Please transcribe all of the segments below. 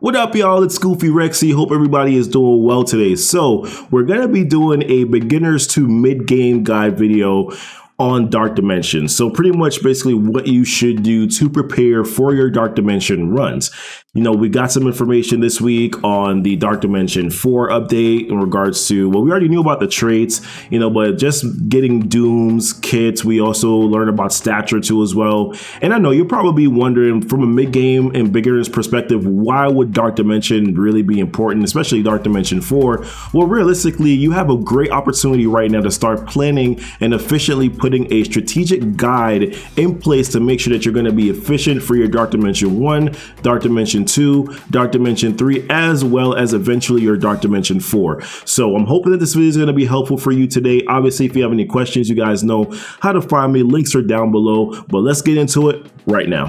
What up, y'all? It's Goofy Rexy. Hope everybody is doing well today. So we're going to be doing a beginners to mid-game guide video on Dark Dimension. So pretty much basically what you should do to prepare for your Dark Dimension runs. You know, we got some information this week on the Dark Dimension 4 update in regards to, well, we already knew about the traits, you know, but just getting Doom's kits. We also learned about Stature too as well. And I know you're probably wondering from a mid-game and beginner's perspective, why would Dark Dimension really be important, especially Dark Dimension 4? Well, realistically, you have a great opportunity right now to start planning and efficiently putting a strategic guide in place to make sure that you're going to be efficient for your Dark Dimension 1, Dark Dimension 2, Dark Dimension 3, as well as eventually your Dark Dimension 4. So I'm hoping that this video is going to be helpful for you today. Obviously, if you have any questions, you guys know how to find me. Links are down below, but let's get into it right now.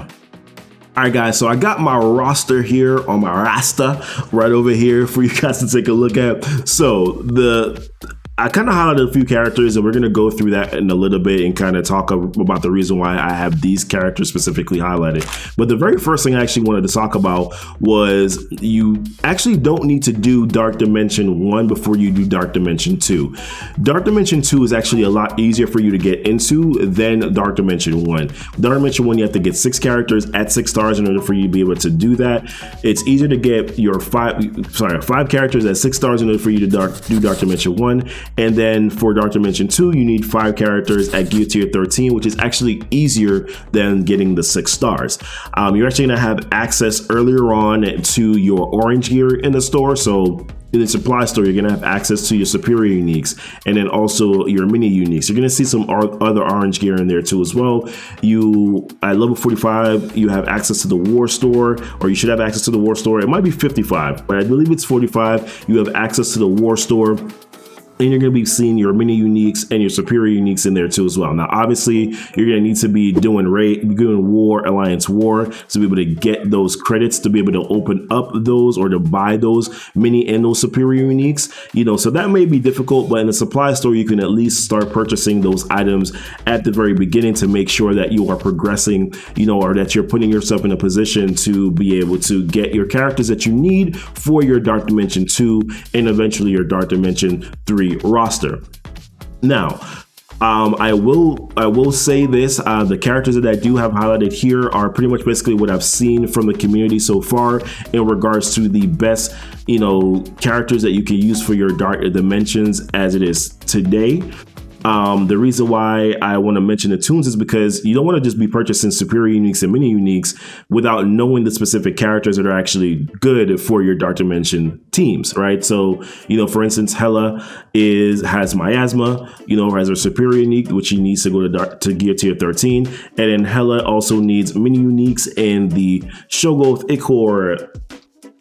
All right, guys, so I got my roster here on my Rasta right over here for you guys to take a look at. So I kind of highlighted a few characters, and we're going to go through that in a little bit and kind of talk about the reason why I have these characters specifically highlighted. But the very first thing I actually wanted to talk about was you actually don't need to do Dark Dimension 1 before you do Dark Dimension 2. Dark Dimension 2 is actually a lot easier for you to get into than Dark Dimension 1. Dark Dimension 1, you have to get 6 characters at 6 stars in order for you to be able to do that. It's easier to get your 5 characters at 6 stars in order for you to do Dark Dimension 1. And then for Dark Dimension 2, you need 5 characters at Gear Tier 13, which is actually easier than getting the 6 stars. You're actually going to have access earlier on to your orange gear in the store. So in the supply store, you're going to have access to your superior uniques and then also your mini uniques. You're going to see some other orange gear in there too as well. At level 45, you have access to the war store, or you should have access to the war store. It might be 55, but I believe it's 45. You have access to the war store. And you're going to be seeing your mini uniques and your superior uniques in there too as well. Now, obviously, you're going to need to be doing war, alliance war, to be able to get those credits, to be able to open up those or to buy those mini and those superior uniques. You know, so that may be difficult, but in the supply store, you can at least start purchasing those items at the very beginning to make sure that you are progressing, you know, or that you're putting yourself in a position to be able to get your characters that you need for your Dark Dimension 2 and eventually your Dark Dimension 3 roster. Now, I will say this, the characters that I do have highlighted here are pretty much basically what I've seen from the community so far in regards to the best, you know, characters that you can use for your Dark Dimensions as it is today. The reason why I want to mention the tunes is because you don't want to just be purchasing superior uniques and mini uniques without knowing the specific characters that are actually good for your Dark Dimension teams, right? So, you know, for instance, Hela has Miasma, you know, has her superior unique, which she needs to go to Gear Tier 13. And then Hela also needs mini uniques and the Shogoth Ichor,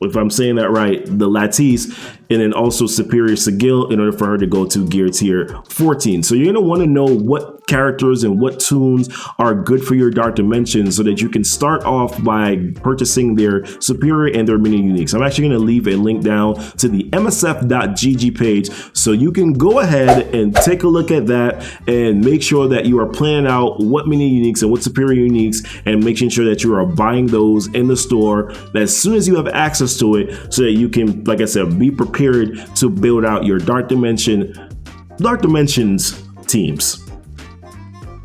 if I'm saying that right, the Lattice, and then also Superior Sigil in order for her to go to Gear Tier 14. So you're going to want to know what characters and what tunes are good for your Dark Dimension so that you can start off by purchasing their superior and their mini uniques. I'm actually going to leave a link down to the MSF.gg page so you can go ahead and take a look at that and make sure that you are planning out what mini uniques and what superior uniques and making sure that you are buying those in the store as soon as you have access to it so that you can, like I said, be prepared to build out your Dark Dimensions teams.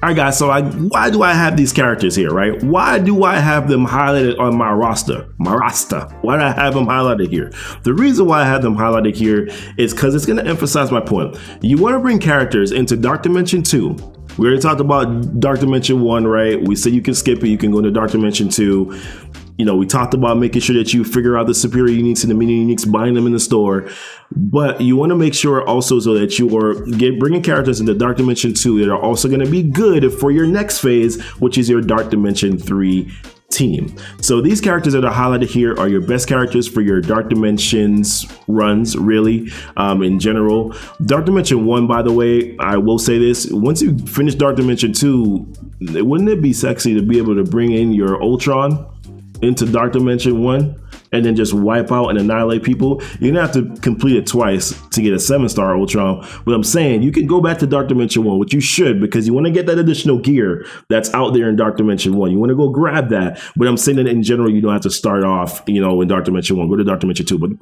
All right, guys, so why do I have these characters here, right? Why do I have them highlighted on my roster? Why do I have them highlighted here? The reason why I have them highlighted here is because it's going to emphasize my point. You want to bring characters into Dark Dimension 2. We already talked about Dark Dimension 1, right? We said you can skip it. You can go to Dark Dimension 2. You know, we talked about making sure that you figure out the superior uniques and the mini uniques, buying them in the store. But you want to make sure also so that you are bringing characters into Dark Dimension 2 that are also going to be good for your next phase, which is your Dark Dimension 3 team. So these characters that are highlighted here are your best characters for your Dark Dimensions runs, really, in general. Dark Dimension 1, by the way, I will say this, once you finish Dark Dimension 2, wouldn't it be sexy to be able to bring in your Ultron into Dark Dimension 1? and then just wipe out and annihilate people, you're gonna have to complete it twice to get a 7-star Ultron. But I'm saying you can go back to Dark Dimension 1, which you should, because you want to get that additional gear that's out there in Dark Dimension 1. You want to go grab that. But I'm saying that in general, you don't have to start off, in Dark Dimension 1. Go to Dark Dimension 2. But the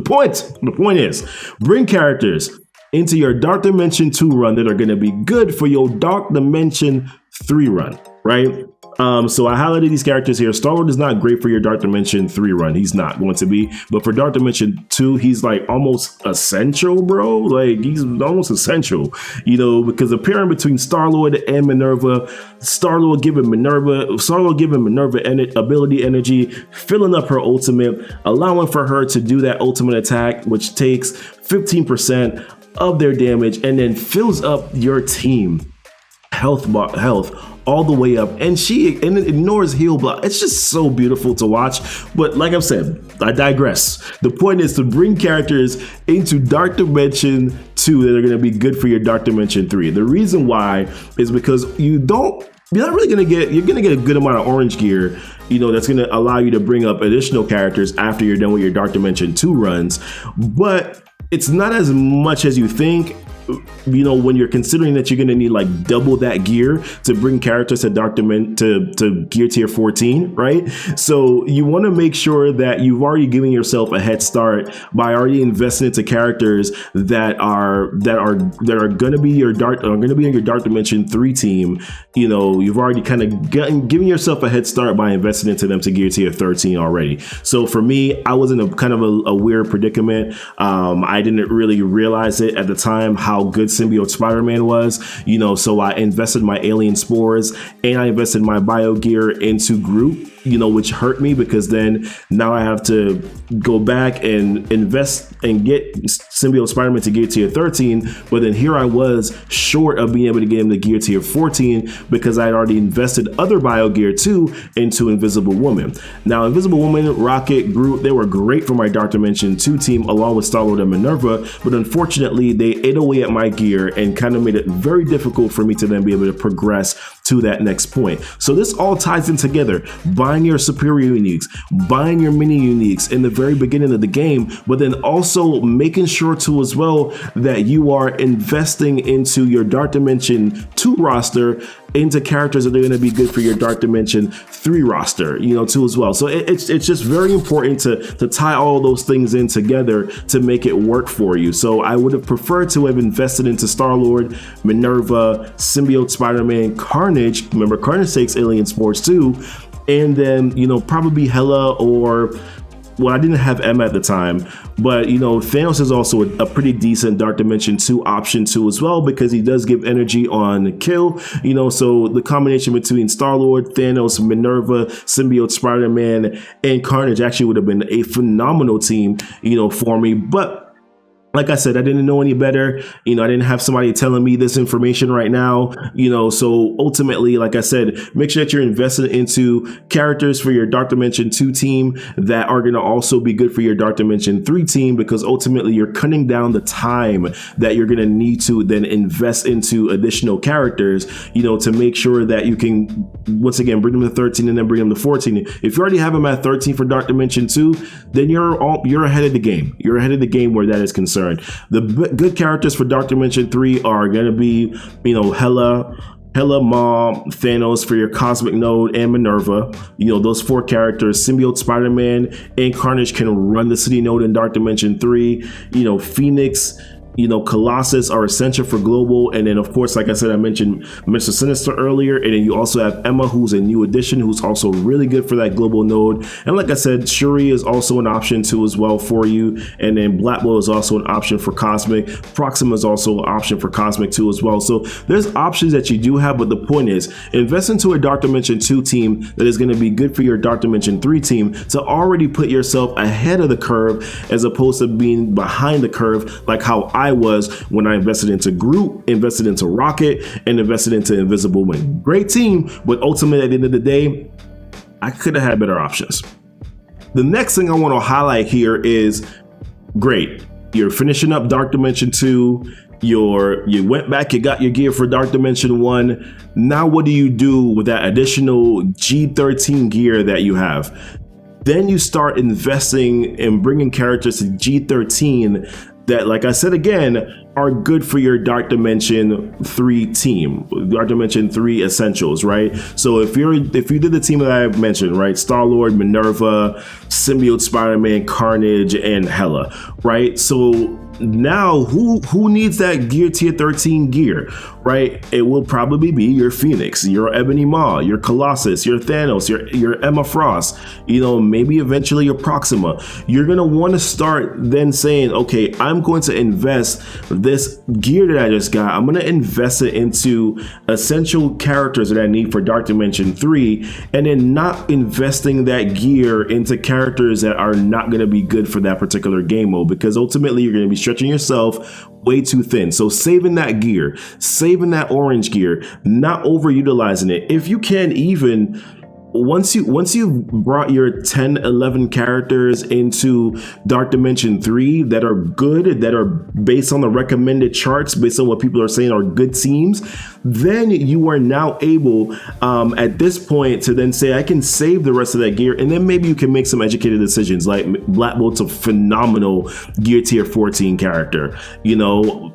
point is, bring characters into your Dark Dimension 2 run that are going to be good for your Dark Dimension 3 run, right? So I highlighted these characters here. Star-Lord is not great for your Dark Dimension 3 run. He's not going to be. But for Dark Dimension 2, he's like almost essential, bro. Like he's almost essential, because the pairing between Star-Lord and Minerva, Star-Lord giving Minerva ability energy, filling up her ultimate, allowing for her to do that ultimate attack, which takes 15% of their damage and then fills up your team health all the way up, and it ignores heal block. It's just so beautiful to watch. But like I've said, I digress. The point is to bring characters into Dark Dimension 2 that are going to be good for your Dark Dimension 3. The reason why is because you're not really going to get a good amount of orange gear, that's going to allow you to bring up additional characters after you're done with your Dark Dimension 2 runs. But it's not as much as you think. When you're considering that you're going to need like double that gear to bring characters to to gear tier 14, right? So you want to make sure that you've already given yourself a head start by already investing into characters that are going to be in your Dark Dimension 3 team. You've already kind of giving yourself a head start by investing into them to gear tier 13 already. So for me, I was in a kind of a weird predicament. I didn't really realize it at the time how good Symbiote Spider-Man was, so I invested my alien spores and I invested my bio gear into Groot, which hurt me because then now I have to go back and invest and get Symbiote Spider-Man to gear tier 13, but then here I was short of being able to get him to gear tier 14 because I had already invested other bio gear too into Invisible Woman. Now Invisible Woman, Rocket, Groot, they were great for my Dark Dimension 2 team along with Star-Lord and Minerva, but unfortunately they ate away at my gear and kind of made it very difficult for me to then be able to progress to that next point. So this all ties in together. Buying your superior uniques, buying your mini uniques in the very beginning of the game, but then also making sure too as well that you are investing into your Dark Dimension 2 roster into characters that are going to be good for your Dark Dimension 3 roster, too as well. So it's just very important to tie all those things in together to make it work for you. So I would have preferred to have invested into Star-Lord, Minerva, Symbiote Spider-Man, Carnage. Remember, Carnage takes alien spores too. And then, probably Hela or, well, I didn't have Emma at the time, but, Thanos is also a pretty decent Dark Dimension 2 option too as well, because he does give energy on kill, so the combination between Star-Lord, Thanos, Minerva, Symbiote Spider-Man, and Carnage actually would have been a phenomenal team, for me. But like I said, I didn't know any better. I didn't have somebody telling me this information right now, so ultimately, like I said, make sure that you're investing into characters for your Dark Dimension 2 team that are going to also be good for your Dark Dimension 3 team, because ultimately you're cutting down the time that you're going to need to then invest into additional characters, to make sure that you can, once again, bring them to 13 and then bring them to 14. If you already have them at 13 for Dark Dimension 2, then you're ahead of the game. You're ahead of the game where that is concerned. The good characters for Dark Dimension 3 are going to be, Hela, Mom, Thanos for your Cosmic Node, and Minerva. Those 4 characters. Symbiote Spider-Man and Carnage can run the City Node in Dark Dimension 3. Phoenix, Colossus are essential for global. And then, of course, like I said, I mentioned Mr. Sinister earlier. And then you also have Emma, who's a new addition, who's also really good for that global node. And like I said, Shuri is also an option too as well for you. And then Black Widow is also an option for Cosmic. Proxima is also an option for Cosmic too as well. So there's options that you do have, but the point is, invest into a Dark Dimension 2 team that is going to be good for your Dark Dimension 3 team to already put yourself ahead of the curve as opposed to being behind the curve like how I was when I invested into Groot, invested into Rocket, and invested into Invisible Woman. Great team, but ultimately at the end of the day, I could have had better options. The next thing I want to highlight here is, great, you're finishing up Dark Dimension 2, you went back, you got your gear for Dark Dimension 1. Now what do you do with that additional G13 gear that you have? then you start investing and bringing characters to G13 that, like I said again, are good for your Dark Dimension 3 team, Dark Dimension 3 essentials, right? So if you did the team that I mentioned, right, Star-Lord, Minerva, Symbiote Spider-Man, Carnage, and Hela, right? So now who needs that gear tier 13 gear, right? It will probably be your Phoenix, your Ebony Maw, your Colossus, your Thanos, your Emma Frost, you know, maybe eventually your Proxima. You're gonna want to start then saying, okay, I'm going to invest this gear that I just got, I'm gonna invest it into essential characters that I need for Dark Dimension 3, and then not investing that gear into characters that are not gonna be good for that particular game mode, because ultimately you're gonna be stretching yourself way too thin. So saving that gear, saving that orange gear, not overutilizing it. If you can, even once you've brought your 10, 11 characters into Dark Dimension 3 that are good, that are based on the recommended charts, based on what people are saying are good teams, then you are now able at this point to then say, I can save the rest of that gear, and then maybe you can make some educated decisions. Like Black Bolt's a phenomenal gear tier 14 character. You know,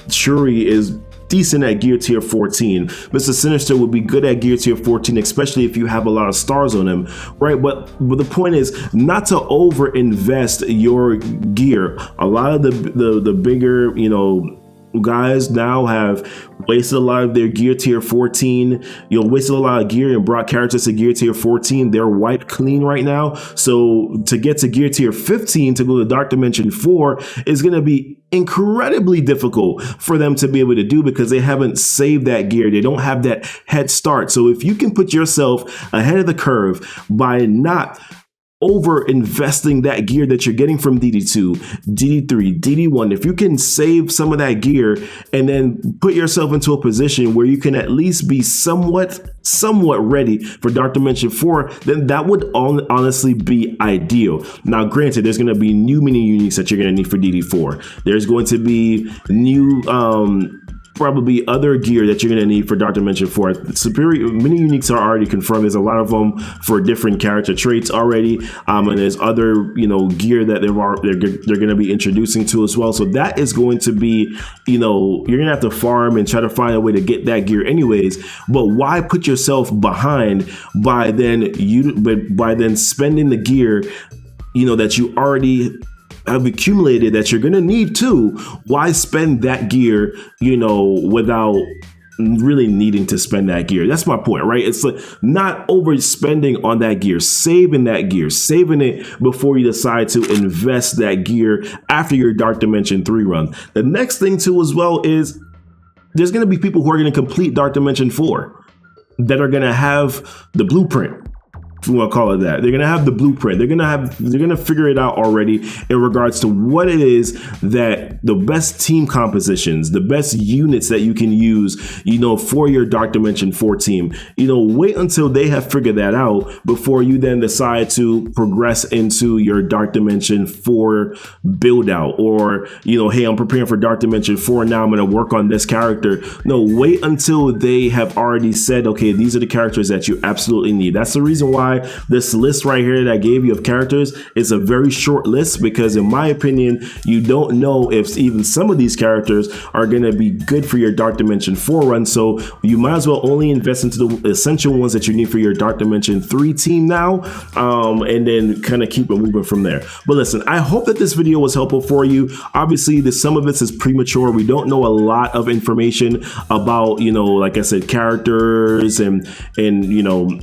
Shuri is decent at gear tier 14. Mr. Sinister would be good at gear tier 14, especially if you have a lot of stars on him, right? But the point is not to over invest your gear. A lot of the bigger, you know, guys now have wasted a lot of their gear tier 14, you know, wasted a lot of gear and brought characters to gear tier 14. They're wiped clean right now. So to get to gear tier 15 to go to Dark Dimension 4 is going to be incredibly difficult for them to be able to do, because they haven't saved that gear. They don't have that head start. So if you can put yourself ahead of the curve by not over investing that gear that you're getting from DD2, DD3, DD1, if you can save some of that gear and then put yourself into a position where you can at least be somewhat ready for Dark Dimension 4, then that would honestly be ideal. Now, granted, there's going to be new mini uniques that you're going to need for DD4. There's going to be new probably other gear that you're going to need for Dark Dimension 4. Superior mini uniques are already confirmed. There's a lot of them for different character traits already, and there's other, you know, gear that they're going to be introducing to as well. So that is going to be, you know, you're going to have to farm and try to find a way to get that gear anyways. But why put yourself behind by then spending the gear, you know, that you already have accumulated that you're going to need too? Why spend that gear, you know, without really needing to spend that gear? That's my point, right? It's like not overspending on that gear, saving that gear, saving it before you decide to invest that gear after your Dark Dimension 3 run. The next thing too as well is there's going to be people who are going to complete Dark Dimension 4 that are going to have the blueprint, if we want to call it that. They're going to have the blueprint. They're going to figure it out already in regards to what it is that the best team compositions, the best units that you can use, you know, for your Dark Dimension 4 team. You know, wait until they have figured that out before you then decide to progress into your Dark Dimension 4 build out, or, you know, hey, I'm preparing for Dark Dimension 4 now, I'm going to work on this character. No, wait until they have already said, okay, these are the characters that you absolutely need. That's the reason why this list right here that I gave you of characters is a very short list, because in my opinion, you don't know if even some of these characters are going to be good for your Dark Dimension 4 run. So you might as well only invest into the essential ones that you need for your Dark Dimension 3 team now, and then kind of keep it moving from there. But listen, I hope that this video was helpful for you. Obviously, some of this is premature. We don't know a lot of information about, you know, like I said, characters and you know,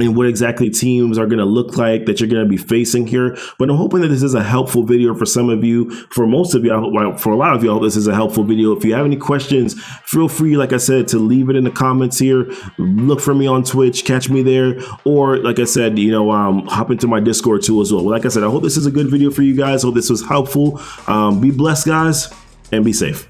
and what exactly teams are going to look like that you're going to be facing here. But I'm hoping that this is a helpful video for some of you. For most of you, for a lot of you, I hope this is a helpful video. If you have any questions, feel free, like I said, to leave it in the comments here. Look for me on Twitch, catch me there. Or like I said, you know, hop into my Discord too as well. Like I said, I hope this is a good video for you guys. Hope this was helpful. Be blessed, guys, and be safe.